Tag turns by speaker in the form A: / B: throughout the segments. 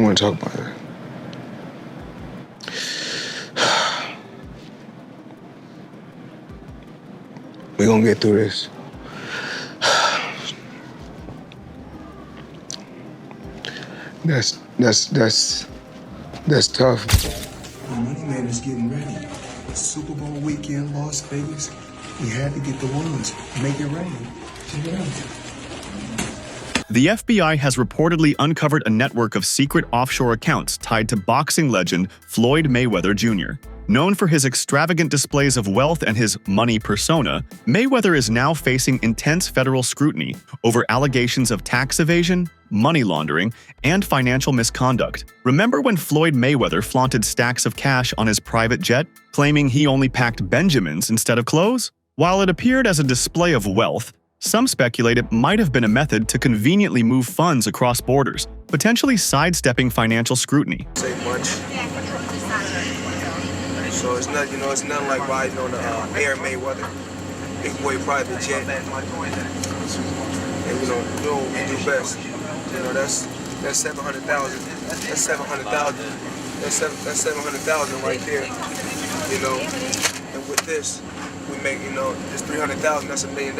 A: don't want to talk about it. We're gonna get through this. That's tough.
B: The money man is getting ready. Super Bowl weekend, Las Vegas. We had to get the ones. Make it rain. Check it out.
C: The FBI has reportedly uncovered a network of secret offshore accounts tied to boxing legend Floyd Mayweather Jr. Known for his extravagant displays of wealth and his money persona, Mayweather is now facing intense federal scrutiny over allegations of tax evasion, money laundering, and financial misconduct. Remember when Floyd Mayweather flaunted stacks of cash on his private jet, claiming he only packed Benjamins instead of clothes? While it appeared as a display of wealth, some speculate it might have been a method to conveniently move funds across borders, potentially sidestepping financial scrutiny.
A: Say much. So it's not, it's nothing like riding on the Air Mayweather, big boy private jet. And we do best. That's 700,000. That's 700,000. That's 700,000 right there. And with this, we make just 300,000. That's $1 million.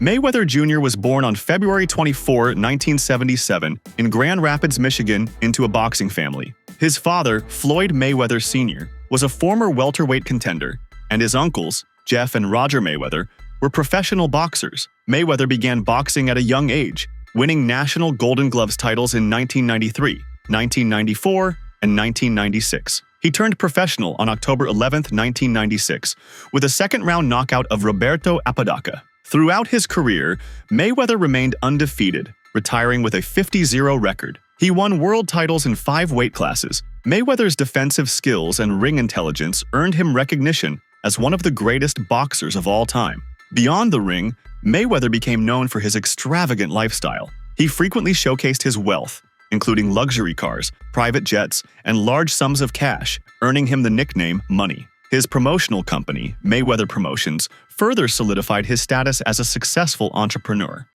C: Mayweather Jr. was born on February 24, 1977, in Grand Rapids, Michigan, into a boxing family. His father, Floyd Mayweather Sr., was a former welterweight contender, and his uncles, Jeff and Roger Mayweather, were professional boxers. Mayweather began boxing at a young age, winning national Golden Gloves titles in 1993, 1994, and 1996. He turned professional on October 11, 1996, with a second-round knockout of Roberto Apodaca. Throughout his career, Mayweather remained undefeated, retiring with a 50-0 record. He won world titles in 5 weight classes. Mayweather's defensive skills and ring intelligence earned him recognition as one of the greatest boxers of all time. Beyond the ring, Mayweather became known for his extravagant lifestyle. He frequently showcased his wealth, including luxury cars, private jets, and large sums of cash, earning him the nickname Money. His promotional company, Mayweather Promotions, further solidified his status as a successful entrepreneur.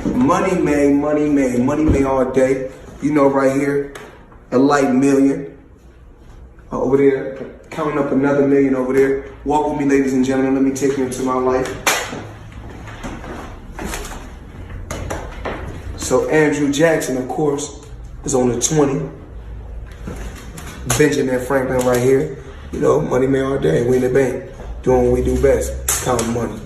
A: Money made all day. Right here, a light million. Over there, counting up another $1 million over there. Walk with me, ladies and gentlemen. Let me take you into my life. So Andrew Jackson, of course, is on the 20. Benjamin Franklin right here. Money made all day. We in the bank, doing what we do best, counting money.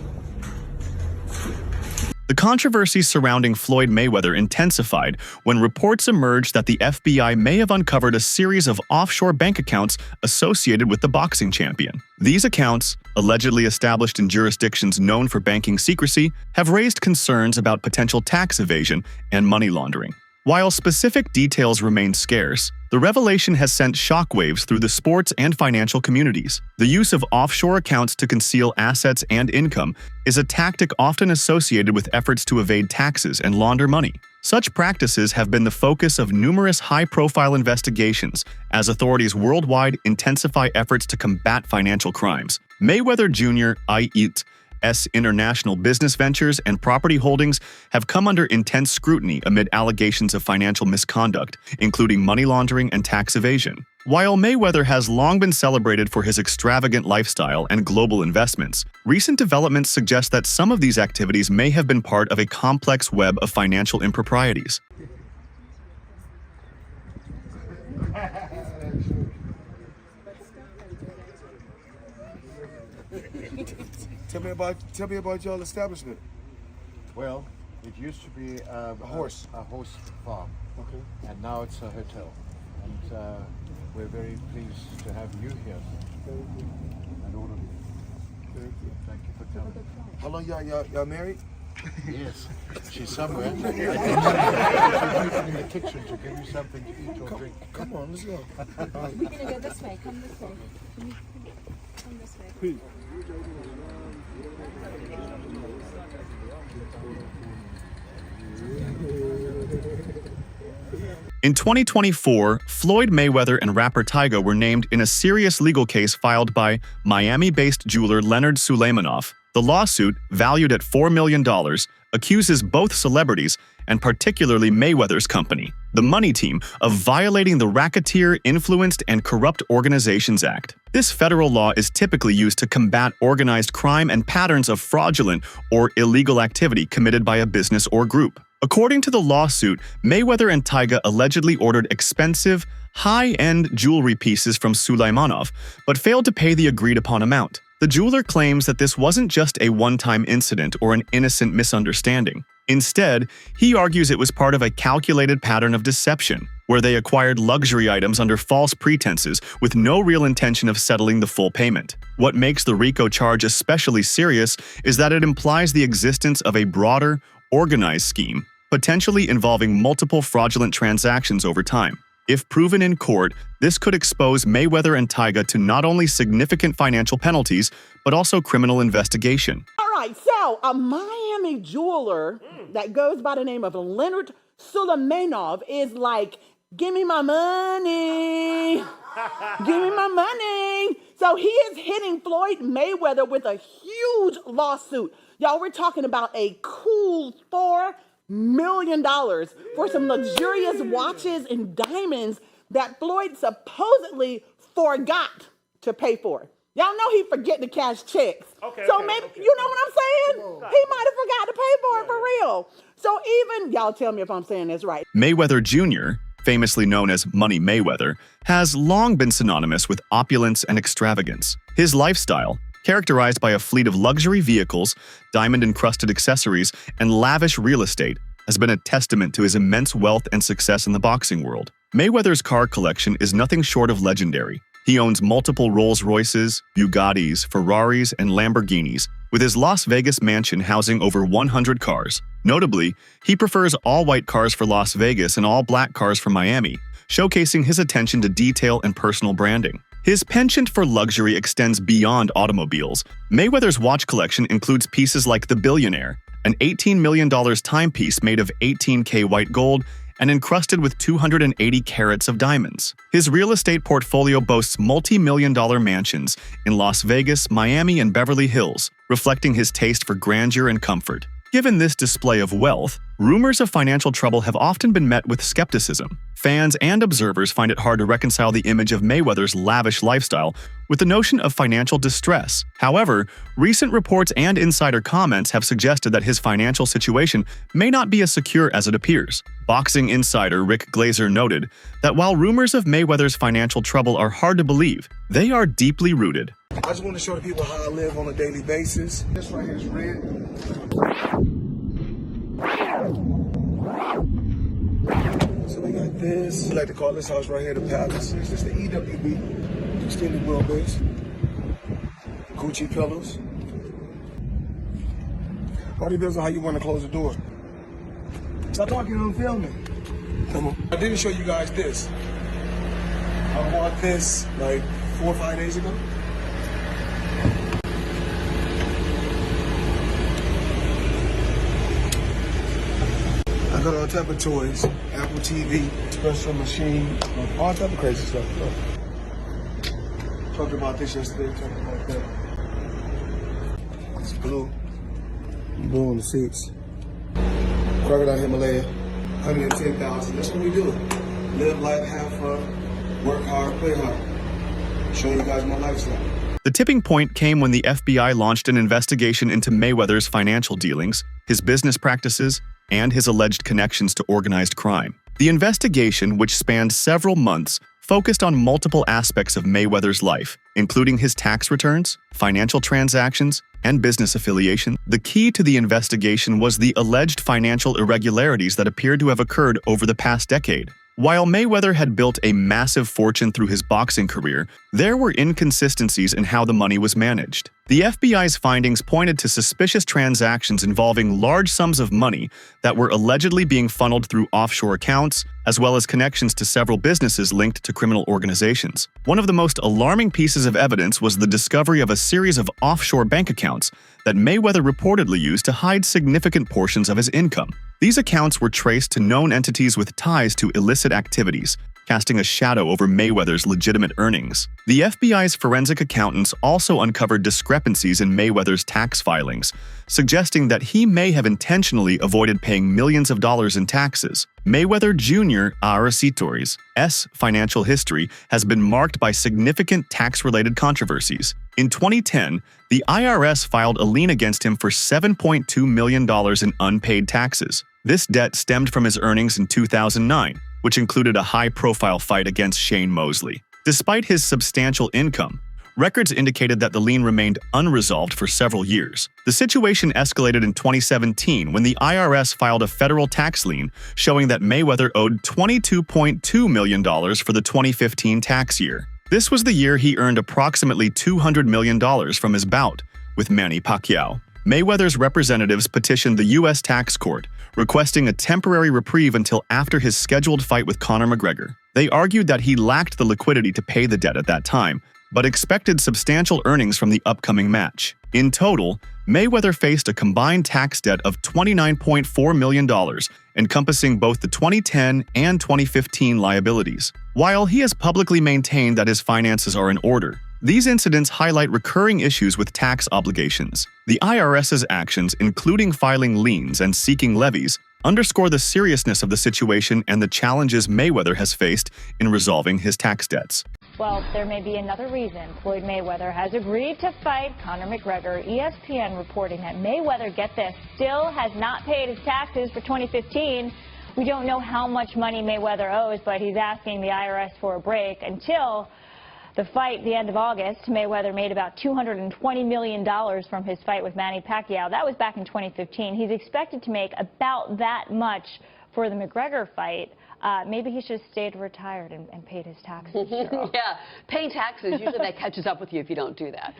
C: The controversy surrounding Floyd Mayweather intensified when reports emerged that the FBI may have uncovered a series of offshore bank accounts associated with the boxing champion. These accounts, allegedly established in jurisdictions known for banking secrecy, have raised concerns about potential tax evasion and money laundering. While specific details remain scarce, the revelation has sent shockwaves through the sports and financial communities. The use of offshore accounts to conceal assets and income is a tactic often associated with efforts to evade taxes and launder money. Such practices have been the focus of numerous high-profile investigations as authorities worldwide intensify efforts to combat financial crimes. Mayweather Jr. IET's international business ventures and property holdings have come under intense scrutiny amid allegations of financial misconduct, including money laundering and tax evasion. While Mayweather has long been celebrated for his extravagant lifestyle and global investments, recent developments suggest that some of these activities may have been part of a complex web of financial improprieties.
A: Tell me about your establishment.
D: Well, it used to be a horse farm,
A: Okay.
D: and now it's a hotel. And we're very pleased to have you here. And all of you. Thank you for coming.
A: How long y'all married?
D: Yes, she's somewhere. In the kitchen to give you something to eat or drink.
A: Come on, let's go.
E: We're gonna go this way. Come this way. Come this way.
C: In 2024, Floyd Mayweather and rapper Tyga were named in a serious legal case filed by Miami-based jeweler Leonard Suleimanoff. The lawsuit, valued at $4 million, accuses both celebrities, and particularly Mayweather's company, the Money Team, of violating the Racketeer, Influenced, and Corrupt Organizations Act. This federal law is typically used to combat organized crime and patterns of fraudulent or illegal activity committed by a business or group. According to the lawsuit, Mayweather and Tyga allegedly ordered expensive, high-end jewelry pieces from Sulaimanov, but failed to pay the agreed-upon amount. The jeweler claims that this wasn't just a one-time incident or an innocent misunderstanding. Instead, he argues it was part of a calculated pattern of deception, where they acquired luxury items under false pretenses with no real intention of settling the full payment. What makes the RICO charge especially serious is that it implies the existence of a broader, organized scheme, potentially involving multiple fraudulent transactions over time. If proven in court, this could expose Mayweather and Tyga to not only significant financial penalties, but also criminal investigation.
F: All right, so a Miami jeweler that goes by the name of Leonard Sulaimanov is like, give me my money. Give me my money. So he is hitting Floyd Mayweather with a huge lawsuit. Y'all, we're talking about a cool $4 million for some luxurious watches and diamonds that Floyd supposedly forgot to pay for. Y'all know he forget to cash checks. So maybe, you know what I'm saying? He might have forgot to pay for it for real. So even, y'all tell me if I'm saying this right.
C: Mayweather Jr., famously known as Money Mayweather, has long been synonymous with opulence and extravagance. His lifestyle, characterized by a fleet of luxury vehicles, diamond-encrusted accessories, and lavish real estate, has been a testament to his immense wealth and success in the boxing world. Mayweather's car collection is nothing short of legendary. He owns multiple Rolls-Royces, Bugattis, Ferraris, and Lamborghinis, with his Las Vegas mansion housing over 100 cars. Notably, he prefers all-white cars for Las Vegas and all-black cars for Miami, showcasing his attention to detail and personal branding. His penchant for luxury extends beyond automobiles. Mayweather's watch collection includes pieces like the Billionaire, an $18 million timepiece made of 18K white gold and encrusted with 280 carats of diamonds. His real estate portfolio boasts multi-million-dollar mansions in Las Vegas, Miami, and Beverly Hills, reflecting his taste for grandeur and comfort. Given this display of wealth, rumors of financial trouble have often been met with skepticism. Fans and observers find it hard to reconcile the image of Mayweather's lavish lifestyle with the notion of financial distress. However, recent reports and insider comments have suggested that his financial situation may not be as secure as it appears. Boxing insider Rick Glazer noted that while rumors of Mayweather's financial trouble are hard to believe, they are deeply rooted.
B: I just want to show the people how I live on a daily basis. This right here is red. So we got this. We like to call this house right here the Palace. This is the EWB, extended wheelbase. Gucci pillows. All depends on how you want to close the door. Stop talking and I'm filming. Come on. I didn't show you guys this. I bought this like 4 or 5 days ago. I got all type of toys, Apple TV, espresso machine, all type of crazy stuff. Talked about this yesterday, talked about that. It's blue on the seats. Crocodile Himalaya, 110,000. That's what we do. Live life, have fun, work hard, play hard. Show you guys my lifestyle.
C: The tipping point came when the FBI launched an investigation into Mayweather's financial dealings, his business practices, and his alleged connections to organized crime. The investigation, which spanned several months, focused on multiple aspects of Mayweather's life, including his tax returns, financial transactions, and business affiliation. The key to the investigation was the alleged financial irregularities that appeared to have occurred over the past decade. While Mayweather had built a massive fortune through his boxing career, there were inconsistencies in how the money was managed. The FBI's findings pointed to suspicious transactions involving large sums of money that were allegedly being funneled through offshore accounts, as well as connections to several businesses linked to criminal organizations. One of the most alarming pieces of evidence was the discovery of a series of offshore bank accounts that Mayweather reportedly used to hide significant portions of his income. These accounts were traced to known entities with ties to illicit activities, casting a shadow over Mayweather's legitimate earnings. The FBI's forensic accountants also uncovered discrepancies in Mayweather's tax filings, suggesting that he may have intentionally avoided paying millions of dollars in taxes. Mayweather Jr. ERUPTS' financial history has been marked by significant tax-related controversies. In 2010, the IRS filed a lien against him for $7.2 million in unpaid taxes. This debt stemmed from his earnings in 2009, which included a high-profile fight against Shane Mosley. Despite his substantial income, records indicated that the lien remained unresolved for several years. The situation escalated in 2017 when the IRS filed a federal tax lien showing that Mayweather owed $22.2 million for the 2015 tax year. This was the year he earned approximately $200 million from his bout with Manny Pacquiao. Mayweather's representatives petitioned the U.S. tax court, requesting a temporary reprieve until after his scheduled fight with Conor McGregor. They argued that he lacked the liquidity to pay the debt at that time, but expected substantial earnings from the upcoming match. In total, Mayweather faced a combined tax debt of $29.4 million, encompassing both the 2010 and 2015 liabilities. While he has publicly maintained that his finances are in order, these incidents highlight recurring issues with tax obligations. The IRS's actions, including filing liens and seeking levies, underscore the seriousness of the situation and the challenges Mayweather has faced in resolving his tax debts.
G: Well, there may be another reason Floyd Mayweather has agreed to fight Conor McGregor. ESPN reporting that Mayweather, get this, still has not paid his taxes for 2015. We don't know how much money Mayweather owes, but he's asking the IRS for a break until the fight, the end of August. Mayweather made about $220 million from his fight with Manny Pacquiao. That was back in 2015. He's expected to make about that much for the McGregor fight. Maybe he should have stayed retired and paid his taxes.
H: Yeah, paying taxes, usually that catches up with you if you don't do that.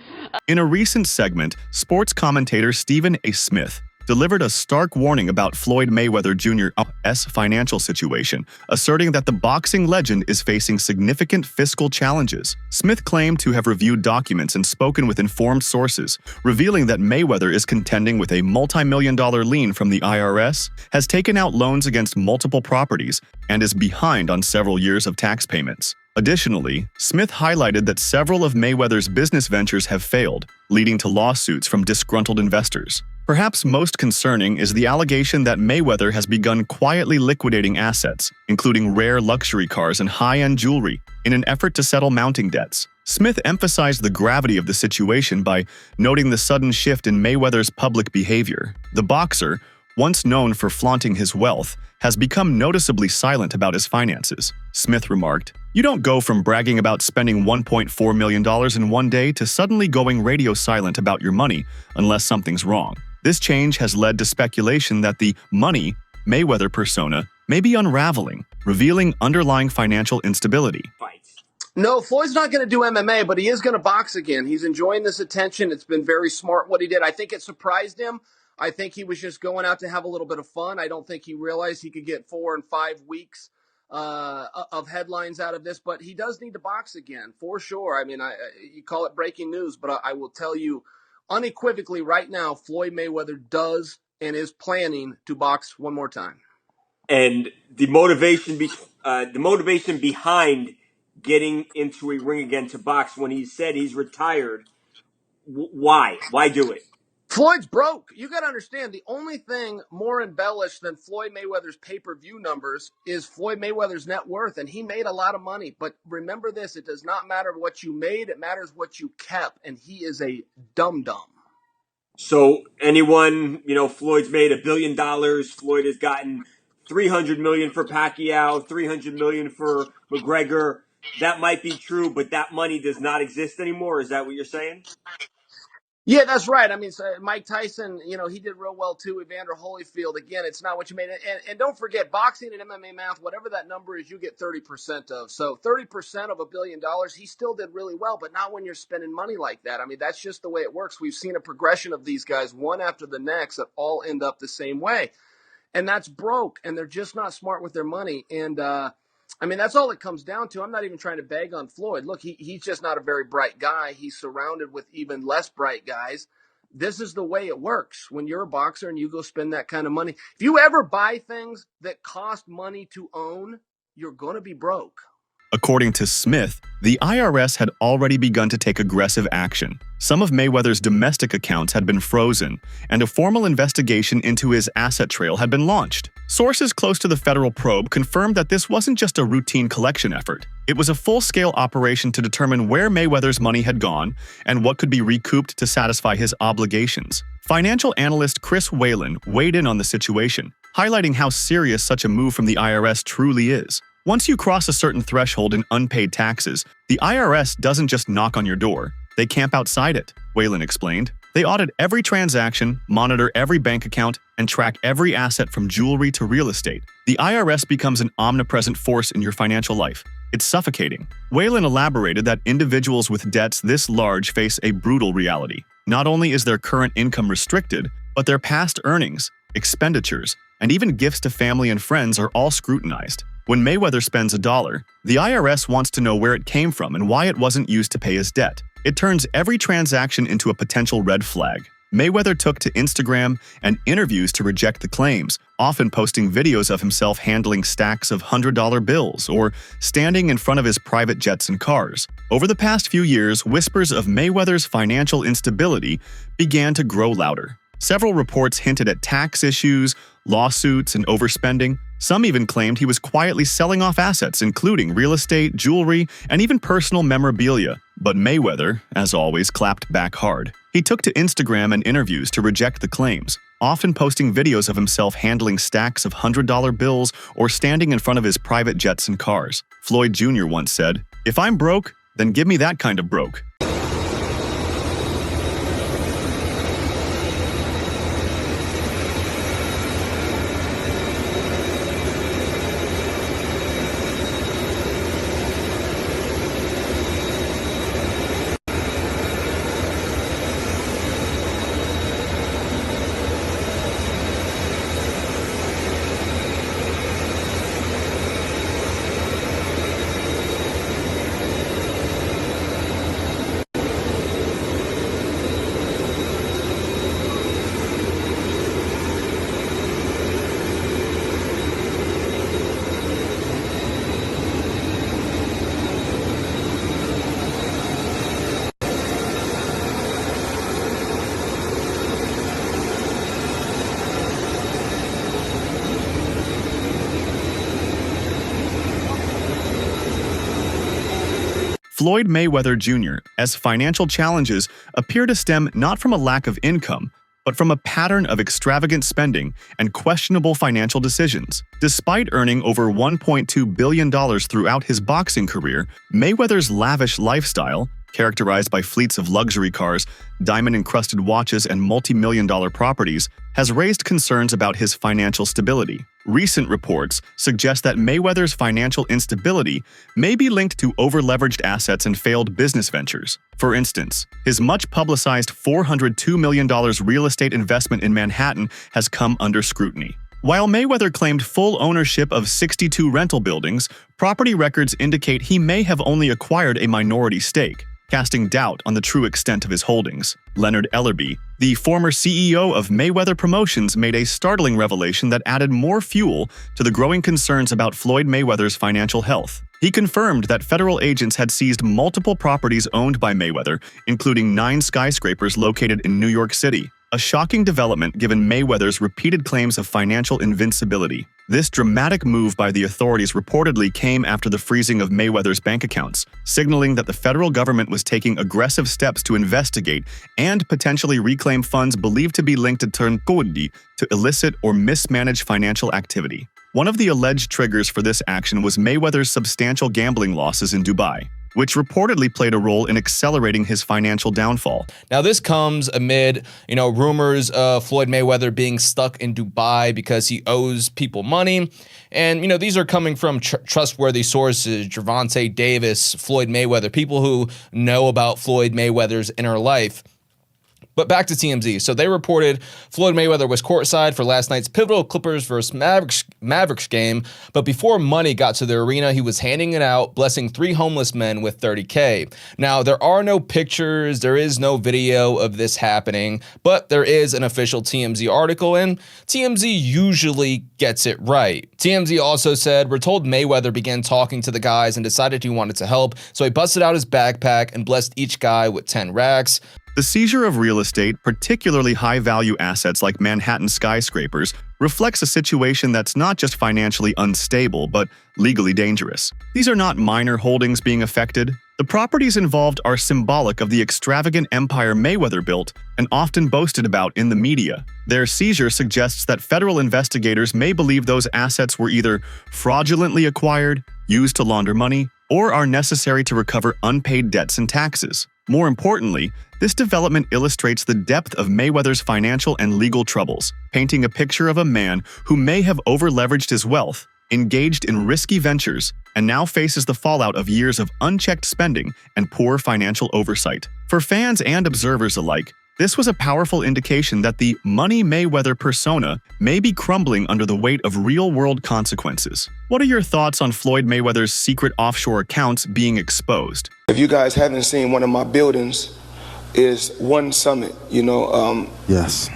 C: In a recent segment, sports commentator Stephen A. Smith delivered a stark warning about Floyd Mayweather Jr.'s financial situation, asserting that the boxing legend is facing significant fiscal challenges. Smith claimed to have reviewed documents and spoken with informed sources, revealing that Mayweather is contending with a multi-million-dollar lien from the IRS, has taken out loans against multiple properties, and is behind on several years of tax payments. Additionally, Smith highlighted that several of Mayweather's business ventures have failed, leading to lawsuits from disgruntled investors. Perhaps most concerning is the allegation that Mayweather has begun quietly liquidating assets, including rare luxury cars and high-end jewelry, in an effort to settle mounting debts. Smith emphasized the gravity of the situation by noting the sudden shift in Mayweather's public behavior. The boxer, once known for flaunting his wealth, has become noticeably silent about his finances. Smith remarked, "You don't go from bragging about spending $1.4 million in one day to suddenly going radio silent about your money unless something's wrong." This change has led to speculation that the money Mayweather persona may be unraveling, revealing underlying financial instability.
B: No, Floyd's not going to do MMA, but he is going to box again. He's enjoying this attention. It's been very smart what he did. I think it surprised him. I think he was just going out to have a little bit of fun. I don't think he realized he could get 4 and 5 weeks of headlines out of this, but he does need to box again, for sure. I mean, you call it breaking news, but I will tell you unequivocally right now, Floyd Mayweather does and is planning to box one more time.
I: And the motivation behind getting into a ring again to box when he said he's retired, why? Why do it?
B: Floyd's broke. You got to understand, the only thing more embellished than Floyd Mayweather's pay-per-view numbers is Floyd Mayweather's net worth, and he made a lot of money. But remember this, it does not matter what you made, it matters what you kept, and he is a dum-dum.
I: So anyone, Floyd's made $1 billion. Floyd has gotten $300 million for Pacquiao, $300 million for McGregor. That might be true, but that money does not exist anymore. Is that what you're saying?
B: Yeah, that's right. I mean, so Mike Tyson, he did real well too. Evander Holyfield, again, it's not what you made. And don't forget, boxing and MMA math, whatever that number is, you get 30% of. So 30% of $1 billion, he still did really well, but not when you're spending money like that. I mean, that's just the way it works. We've seen a progression of these guys, one after the next, that all end up the same way. And that's broke, and they're just not smart with their money. And, I mean, that's all it comes down to. I'm not even trying to bag on Floyd. Look, he's just not a very bright guy. He's surrounded with even less bright guys. This is the way it works when you're a boxer and you go spend that kind of money. If you ever buy things that cost money to own, you're going to be broke.
C: According to Smith, the IRS had already begun to take aggressive action. Some of Mayweather's domestic accounts had been frozen, and a formal investigation into his asset trail had been launched. Sources close to the federal probe confirmed that this wasn't just a routine collection effort. It was a full-scale operation to determine where Mayweather's money had gone and what could be recouped to satisfy his obligations. Financial analyst Chris Whalen weighed in on the situation, highlighting how serious such a move from the IRS truly is. Once you cross a certain threshold in unpaid taxes, the IRS doesn't just knock on your door. They camp outside it, Whalen explained. They audit every transaction, monitor every bank account, and track every asset from jewelry to real estate. The IRS becomes an omnipresent force in your financial life. It's suffocating. Whalen elaborated that individuals with debts this large face a brutal reality. Not only is their current income restricted, but their past earnings, expenditures, and even gifts to family and friends are all scrutinized. When Mayweather spends $1, the IRS wants to know where it came from and why it wasn't used to pay his debt. It turns every transaction into a potential red flag. Mayweather took to Instagram and interviews to reject the claims, often posting videos of himself handling stacks of $100 bills or standing in front of his private jets and cars. Over the past few years, whispers of Mayweather's financial instability began to grow louder. Several reports hinted at tax issues, lawsuits, and overspending. Some even claimed he was quietly selling off assets, including real estate, jewelry, and even personal memorabilia. But Mayweather, as always, clapped back hard. He took to Instagram and interviews to reject the claims, often posting videos of himself handling stacks of $100 bills or standing in front of his private jets and cars. Floyd Jr. once said, "If I'm broke, then give me that kind of broke." Floyd Mayweather Jr.'s financial challenges appear to stem not from a lack of income, but from a pattern of extravagant spending and questionable financial decisions. Despite earning over $1.2 billion throughout his boxing career, Mayweather's lavish lifestyle, characterized by fleets of luxury cars, diamond-encrusted watches, and multi-million-dollar properties, has raised concerns about his financial stability. Recent reports suggest that Mayweather's financial instability may be linked to over-leveraged assets and failed business ventures. For instance, his much-publicized $402 million real estate investment in Manhattan has come under scrutiny. While Mayweather claimed full ownership of 62 rental buildings, property records indicate he may have only acquired a minority stake, casting doubt on the true extent of his holdings. Leonard Ellerby, the former CEO of Mayweather Promotions, made a startling revelation that added more fuel to the growing concerns about Floyd Mayweather's financial health. He confirmed that federal agents had seized multiple properties owned by Mayweather, including 9 skyscrapers located in New York City. A shocking development given Mayweather's repeated claims of financial invincibility. This dramatic move by the authorities reportedly came after the freezing of Mayweather's bank accounts, signaling that the federal government was taking aggressive steps to investigate and potentially reclaim funds believed to be linked to Turnkodi to illicit or mismanaged financial activity. One of the alleged triggers for this action was Mayweather's substantial gambling losses in Dubai, which reportedly played a role in accelerating his financial downfall.
J: Now, this comes amid, rumors of Floyd Mayweather being stuck in Dubai because he owes people money. And, these are coming from trustworthy sources, Gervonta Davis, Floyd Mayweather, people who know about Floyd Mayweather's inner life. But back to TMZ. So they reported Floyd Mayweather was courtside for last night's pivotal Clippers versus Mavericks game, but before money got to the arena, he was handing it out, blessing 3 homeless men with $30K. Now, there are no pictures, there is no video of this happening, but there is an official TMZ article, and TMZ usually gets it right. TMZ also said, "We're told Mayweather began talking to the guys and decided he wanted to help, so he busted out his backpack and blessed each guy with 10 racks.
C: The seizure of real estate, particularly high-value assets like Manhattan skyscrapers, reflects a situation that's not just financially unstable, but legally dangerous. These are not minor holdings being affected. The properties involved are symbolic of the extravagant empire Mayweather built and often boasted about in the media. Their seizure suggests that federal investigators may believe those assets were either fraudulently acquired, used to launder money, or are necessary to recover unpaid debts and taxes. More importantly, this development illustrates the depth of Mayweather's financial and legal troubles, painting a picture of a man who may have over-leveraged his wealth, engaged in risky ventures, and now faces the fallout of years of unchecked spending and poor financial oversight. For fans and observers alike, this was a powerful indication that the Money Mayweather persona may be crumbling under the weight of real-world consequences. What are your thoughts on Floyd Mayweather's secret offshore accounts being exposed?
B: If you guys haven't seen one of my buildings, is One Summit.
K: Yes.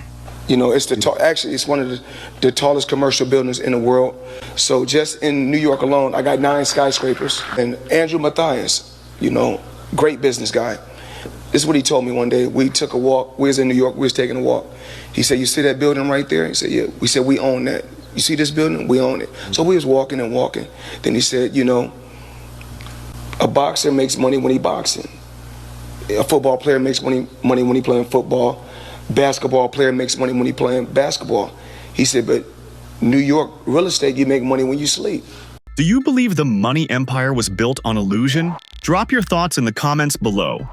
B: It's actually it's one of the tallest commercial buildings in the world. So just in New York alone, I got 9 skyscrapers. And Andrew Mathias, great business guy. This is what he told me one day. We took a walk. We was in New York. We was taking a walk. He said, "You see that building right there?" He said, "Yeah." We said, "We own that. You see this building? We own it." So we was walking and walking. Then he said, a boxer makes money when he boxing. A football player makes money when he playing football. Basketball player makes money when he playing basketball. He said, but New York real estate, you make money when you sleep.
C: Do you believe the money empire was built on illusion? Drop your thoughts in the comments below.